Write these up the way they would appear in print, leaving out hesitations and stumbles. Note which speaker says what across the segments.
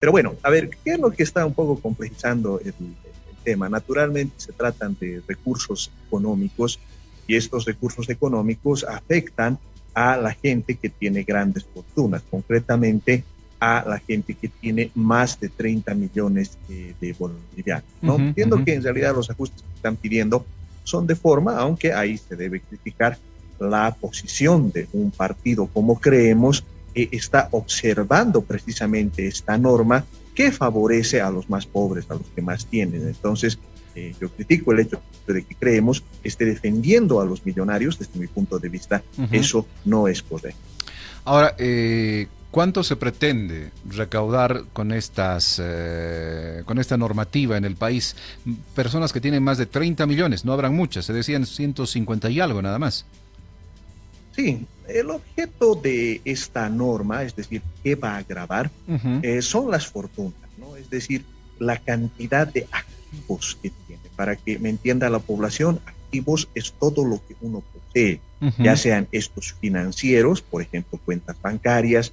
Speaker 1: Pero bueno, a ver, ¿qué es lo que está un poco complejizando el tema? Naturalmente se tratan de recursos económicos y estos recursos económicos afectan a la gente que tiene grandes fortunas, concretamente a la gente que tiene más de 30 millones de bolivianos, ¿no?
Speaker 2: Ujú,
Speaker 1: Entiendo
Speaker 2: ujú.
Speaker 1: que en realidad los ajustes que están pidiendo son de forma, aunque ahí se debe criticar la posición de un partido como Creemos, que está observando precisamente esta norma que favorece a los más pobres, a los que más tienen. Entonces, yo critico el hecho de que Creemos esté defendiendo a los millonarios. Desde mi punto de vista,
Speaker 2: Ujú.
Speaker 1: eso no es correcto.
Speaker 2: Ahora, ¿cuánto se pretende recaudar con esta normativa en el país? Personas que tienen más de 30 millones, no habrán muchas, se decían 150 y algo nada más.
Speaker 1: Sí, el objeto de esta norma, es decir, qué va a grabar,
Speaker 2: Ujú.
Speaker 1: son las fortunas, ¿no? Es decir, la cantidad de activos que tiene. Para que me entienda la población, activos es todo lo que uno posee, ya
Speaker 2: Ujú.
Speaker 1: sean estos financieros, por ejemplo, cuentas bancarias,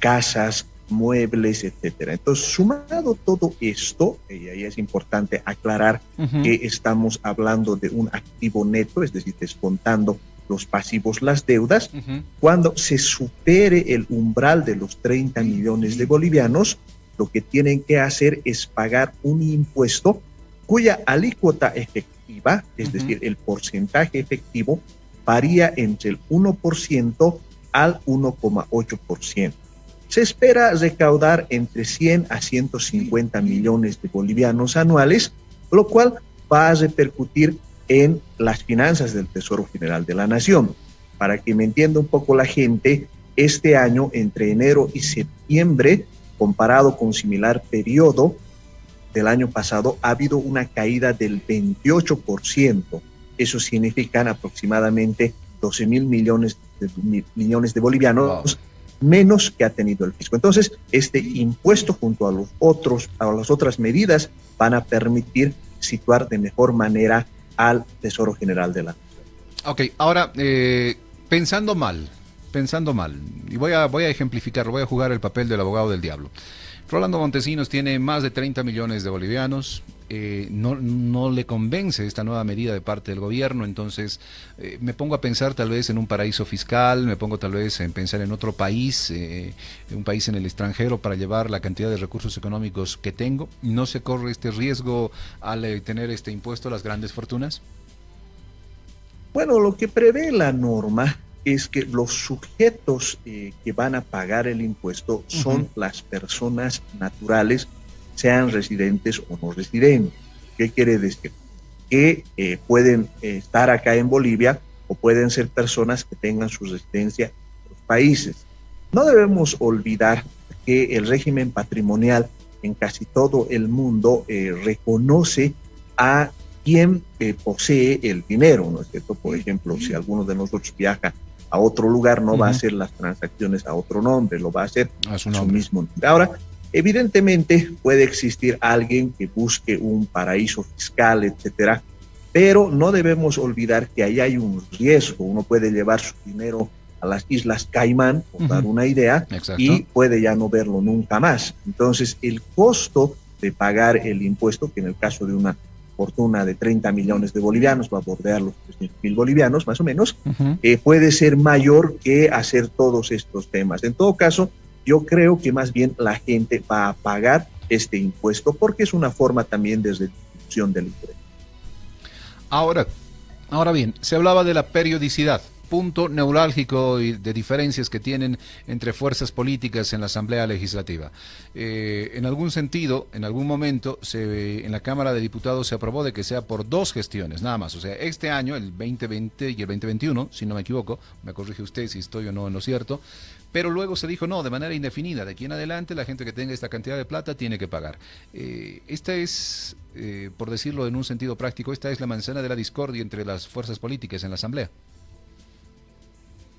Speaker 1: casas, muebles, etcétera. Entonces, sumado todo esto, y ahí es importante aclarar
Speaker 2: Ujú.
Speaker 1: que estamos hablando de un activo neto, es decir, descontando los pasivos, las deudas,
Speaker 2: Ujú.
Speaker 1: cuando se supere el umbral de los 30 millones de bolivianos, lo que tienen que hacer es pagar un impuesto cuya alícuota efectiva, es
Speaker 2: Ujú.
Speaker 1: decir, el porcentaje efectivo, varía entre el 1% al 1,8%. Se espera recaudar entre 100 a 150 millones de bolivianos anuales, lo cual va a repercutir en las finanzas del Tesoro General de la Nación. Para que me entienda un poco la gente, este año, entre enero y septiembre, comparado con similar periodo del año pasado, ha habido una caída del 28%. Eso significan aproximadamente 12 mil millones de
Speaker 2: Wow.
Speaker 1: bolivianos menos que ha tenido el fisco. Entonces, este impuesto junto a las otras medidas van a permitir situar de mejor manera al Tesoro General de la Nación.
Speaker 2: Ok, ahora, pensando mal, y voy a ejemplificar, voy a jugar el papel del abogado del diablo. Rolando Montesinos tiene más de 30 millones de bolivianos, no le convence esta nueva medida de parte del gobierno, entonces me pongo a pensar tal vez en un paraíso fiscal, me pongo tal vez en pensar en otro país, un país en el extranjero para llevar la cantidad de recursos económicos que tengo. ¿No se corre este riesgo al tener este impuesto a las grandes fortunas?
Speaker 1: Bueno, lo que prevé la norma es que los sujetos que van a pagar el impuesto
Speaker 2: Ujú.
Speaker 1: son las personas naturales, sean residentes o no residentes. ¿Qué quiere decir? Que pueden estar acá en Bolivia o pueden ser personas que tengan su residencia en otros países. No debemos olvidar que el régimen patrimonial en casi todo el mundo reconoce a quien posee el dinero, ¿no es cierto? Por ejemplo, si alguno de nosotros viaja a otro lugar, no va a
Speaker 2: Ujú.
Speaker 1: hacer las transacciones a otro nombre, lo va a hacer
Speaker 2: A su
Speaker 1: a su
Speaker 2: nombre.
Speaker 1: mismo nombre. Ahora, evidentemente puede existir alguien que busque un paraíso fiscal, etcétera, pero no debemos olvidar que ahí hay un riesgo. Uno puede llevar su dinero a las Islas Caimán, por dar
Speaker 2: Ujú.
Speaker 1: una idea, y
Speaker 2: Exacto.
Speaker 1: puede ya no verlo nunca más. Entonces, el costo de pagar el impuesto, que en el caso de una fortuna de 30 millones de bolivianos va a bordear los 300.000 bolivianos, más o menos,
Speaker 2: Ujú.
Speaker 1: puede ser mayor que hacer todos estos temas. En todo caso, yo creo que más bien la gente va a pagar este impuesto porque es una forma también de reducción del ingreso.
Speaker 2: Ahora, ahora bien, se hablaba de la periodicidad, punto neurálgico y de diferencias que tienen entre fuerzas políticas en la Asamblea Legislativa. En algún sentido, en algún momento, en la Cámara de Diputados se aprobó de que sea por dos gestiones, nada más. O sea, este año, el 2020 y el 2021, si no me equivoco, me corrige usted si estoy o no en lo cierto, pero luego se dijo no, de manera indefinida, de aquí en adelante la gente que tenga esta cantidad de plata tiene que pagar. Esta es, por decirlo en un sentido práctico, esta es la manzana de la discordia entre las fuerzas políticas en la Asamblea.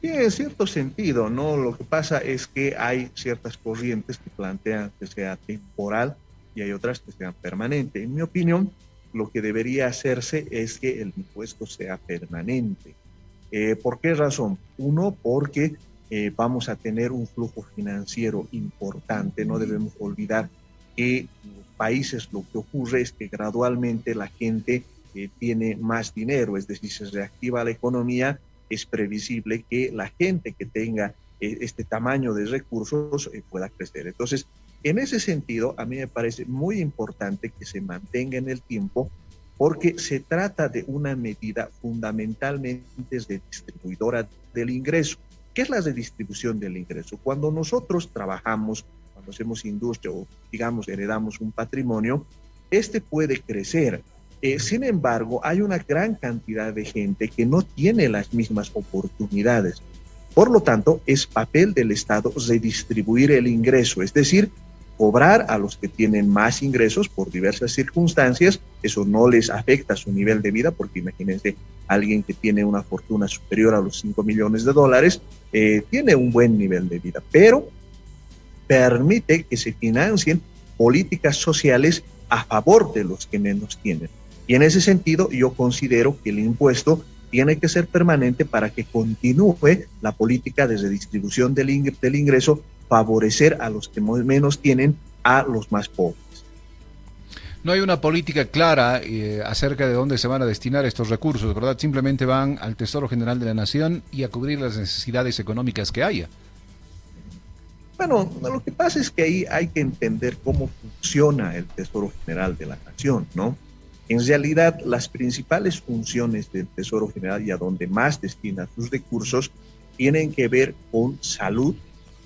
Speaker 1: Sí, en cierto sentido, ¿no? Lo que pasa es que hay ciertas corrientes que plantean que sea temporal y hay otras que sean permanente. En mi opinión, lo que debería hacerse es que el impuesto sea permanente. ¿Por qué razón? Uno, porque vamos a tener un flujo financiero importante. No debemos olvidar que en los países lo que ocurre es que gradualmente la gente tiene más dinero, es decir, se reactiva la economía, es previsible que la gente que tenga este tamaño de recursos pueda crecer. Entonces, en ese sentido, a mí me parece muy importante que se mantenga en el tiempo, porque se trata de una medida fundamentalmente de distribuidora del ingreso. ¿Qué es la redistribución del ingreso? Cuando nosotros trabajamos, cuando hacemos industria o, digamos, heredamos un patrimonio, este puede crecer. Sin embargo, hay una gran cantidad de gente que no tiene las mismas oportunidades. Por lo tanto, es papel del Estado redistribuir el ingreso, es decir, cobrar a los que tienen más ingresos por diversas circunstancias. Eso no les afecta su nivel de vida, porque imagínense, alguien que tiene una fortuna superior a los 5 millones de dólares, tiene un buen nivel de vida, pero permite que se financien políticas sociales a favor de los que menos tienen. Y en ese sentido, yo considero que el impuesto tiene que ser permanente para que continúe la política de redistribución del ingreso, favorecer a los que menos tienen, a los más pobres.
Speaker 2: No hay una política clara acerca de dónde se van a destinar estos recursos, ¿verdad? Simplemente van al Tesoro General de la Nación y a cubrir las necesidades económicas que haya.
Speaker 1: Bueno, lo que pasa es que ahí hay que entender cómo funciona el Tesoro General de la Nación, ¿no? En realidad, las principales funciones del Tesoro General y a donde más destina sus recursos tienen que ver con salud,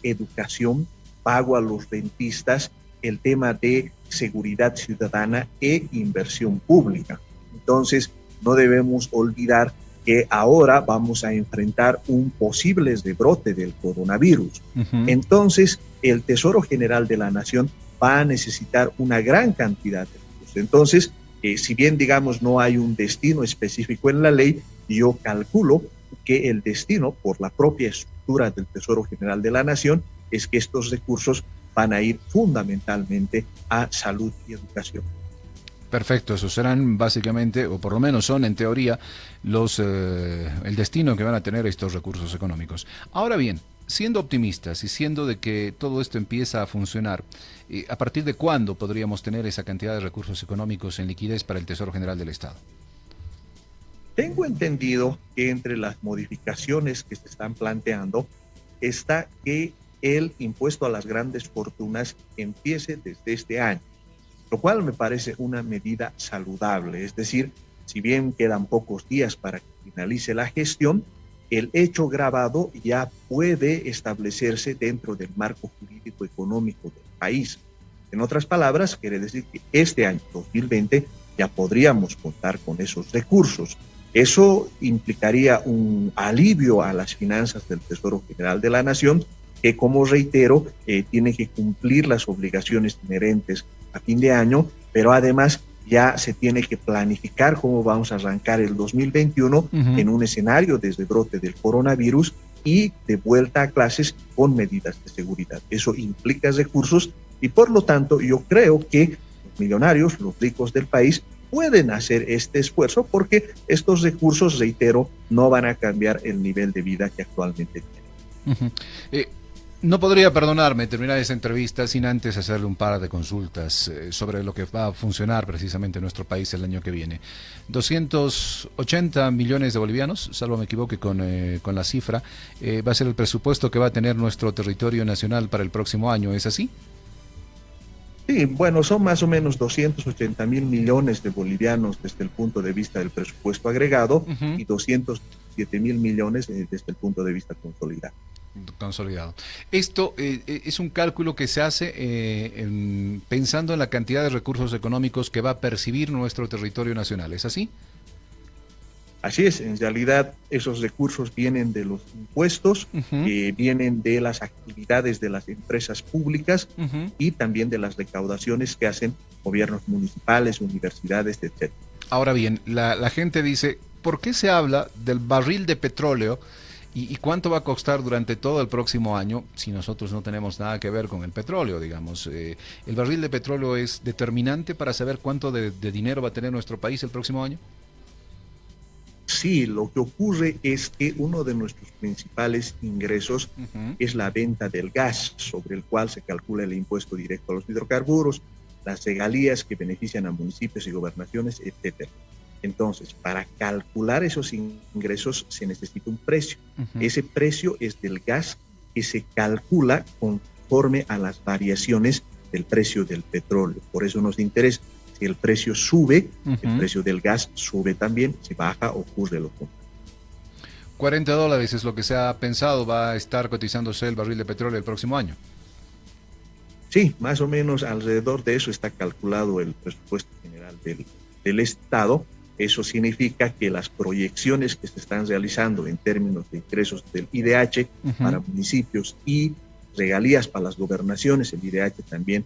Speaker 1: educación, pago a los rentistas, el tema de seguridad ciudadana e inversión pública. Entonces, no debemos olvidar que ahora vamos a enfrentar un posible rebrote del coronavirus. Entonces, el Tesoro General de la Nación va a necesitar una gran cantidad de recursos. Entonces, si bien, digamos, no hay un destino específico en la ley, yo calculo que el destino, por la propia estructura del Tesoro General de la Nación, es que estos recursos van a ir fundamentalmente a salud y educación.
Speaker 2: Perfecto, esos serán básicamente, o por lo menos son en teoría, el destino que van a tener estos recursos económicos. Ahora bien, siendo optimistas y siendo de que todo esto empieza a funcionar, ¿a partir de cuándo podríamos tener esa cantidad de recursos económicos en liquidez para el Tesoro General del Estado?
Speaker 1: Tengo entendido que entre las modificaciones que se están planteando está que el impuesto a las grandes fortunas empiece desde este año, lo cual me parece una medida saludable. Es decir, si bien quedan pocos días para que finalice la gestión, el hecho grabado ya puede establecerse dentro del marco jurídico económico del país. En otras palabras, quiere decir que este año 2020 ya podríamos contar con esos recursos. Eso implicaría un alivio a las finanzas del Tesoro General de la Nación, que, como reitero, tiene que cumplir las obligaciones inherentes a fin de año, pero además ya se tiene que planificar cómo vamos a arrancar el 2021 en un escenario de rebrote del coronavirus y de vuelta a clases con medidas de seguridad. Eso implica recursos y, por lo tanto, yo creo que los millonarios, los ricos del país, pueden hacer este esfuerzo, porque estos recursos, reitero, no van a cambiar el nivel de vida que actualmente tienen.
Speaker 2: No podría perdonarme terminar esta entrevista sin antes hacerle un par de consultas sobre lo que va a funcionar precisamente en nuestro país el año que viene. 280 millones de bolivianos, salvo me equivoque con la cifra, va a ser el presupuesto que va a tener nuestro territorio nacional para el próximo año, ¿es así?
Speaker 1: Sí, bueno, son más o menos 280.000 millones de bolivianos desde el punto de vista del presupuesto agregado y 207.000 millones desde el punto de vista consolidado. Esto
Speaker 2: es un cálculo que se hace pensando en la cantidad de recursos económicos que va a percibir nuestro territorio nacional, ¿es así?
Speaker 1: Así es, en realidad esos recursos vienen de los impuestos, vienen de las actividades de las empresas públicas y también de las recaudaciones que hacen gobiernos municipales, universidades, etc.
Speaker 2: Ahora bien, la gente dice, ¿por qué se habla del barril de petróleo y cuánto va a costar durante todo el próximo año si nosotros no tenemos nada que ver con el petróleo, digamos? ¿El barril de petróleo es determinante para saber cuánto de dinero va a tener nuestro país el próximo año?
Speaker 1: Sí, lo que ocurre es que uno de nuestros principales ingresos es la venta del gas, sobre el cual se calcula el impuesto directo a los hidrocarburos, las regalías que benefician a municipios y gobernaciones, etcétera. Entonces, para calcular esos ingresos se necesita un precio. Ese precio es del gas que se calcula conforme a las variaciones del precio del petróleo. Por eso nos interesa. Si el precio sube, el precio del gas sube también. Si baja, ocurre lo contrario.
Speaker 2: $40 es lo que se ha pensado va a estar cotizándose el barril de petróleo el próximo año.
Speaker 1: Sí, más o menos alrededor de eso está calculado el presupuesto general del Estado. Eso significa que las proyecciones que se están realizando en términos de ingresos del IDH para municipios y regalías para las gobernaciones, el IDH también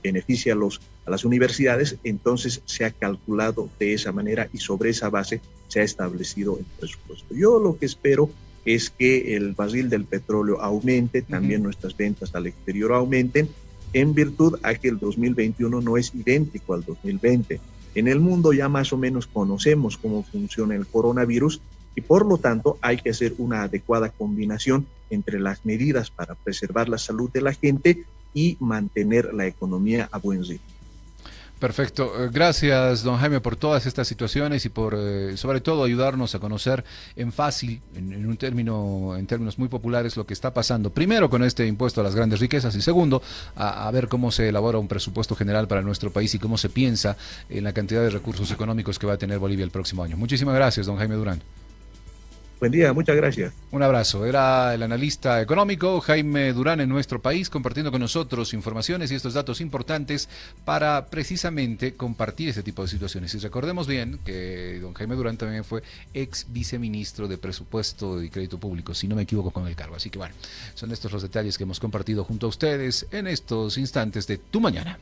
Speaker 1: beneficia a las universidades, entonces se ha calculado de esa manera y sobre esa base se ha establecido el presupuesto. Yo lo que espero es que el barril del petróleo aumente, también nuestras ventas al exterior aumenten, en virtud a que el 2021 no es idéntico al 2020. En el mundo ya más o menos conocemos cómo funciona el coronavirus y por lo tanto hay que hacer una adecuada combinación entre las medidas para preservar la salud de la gente y mantener la economía a buen ritmo.
Speaker 2: Perfecto. Gracias, don Jaime, por todas estas situaciones y por, sobre todo, ayudarnos a conocer en fácil, en términos muy populares, lo que está pasando. Primero, con este impuesto a las grandes riquezas y segundo, a ver cómo se elabora un presupuesto general para nuestro país y cómo se piensa en la cantidad de recursos económicos que va a tener Bolivia el próximo año. Muchísimas gracias, don Jaime Durán.
Speaker 1: Buen día, muchas gracias.
Speaker 2: Un abrazo. Era el analista económico Jaime Durán en nuestro país, compartiendo con nosotros informaciones y estos datos importantes para precisamente compartir este tipo de situaciones. Y recordemos bien que don Jaime Durán también fue ex viceministro de Presupuesto y Crédito Público, si no me equivoco con el cargo. Así que bueno, son estos los detalles que hemos compartido junto a ustedes en estos instantes de Tu Mañana.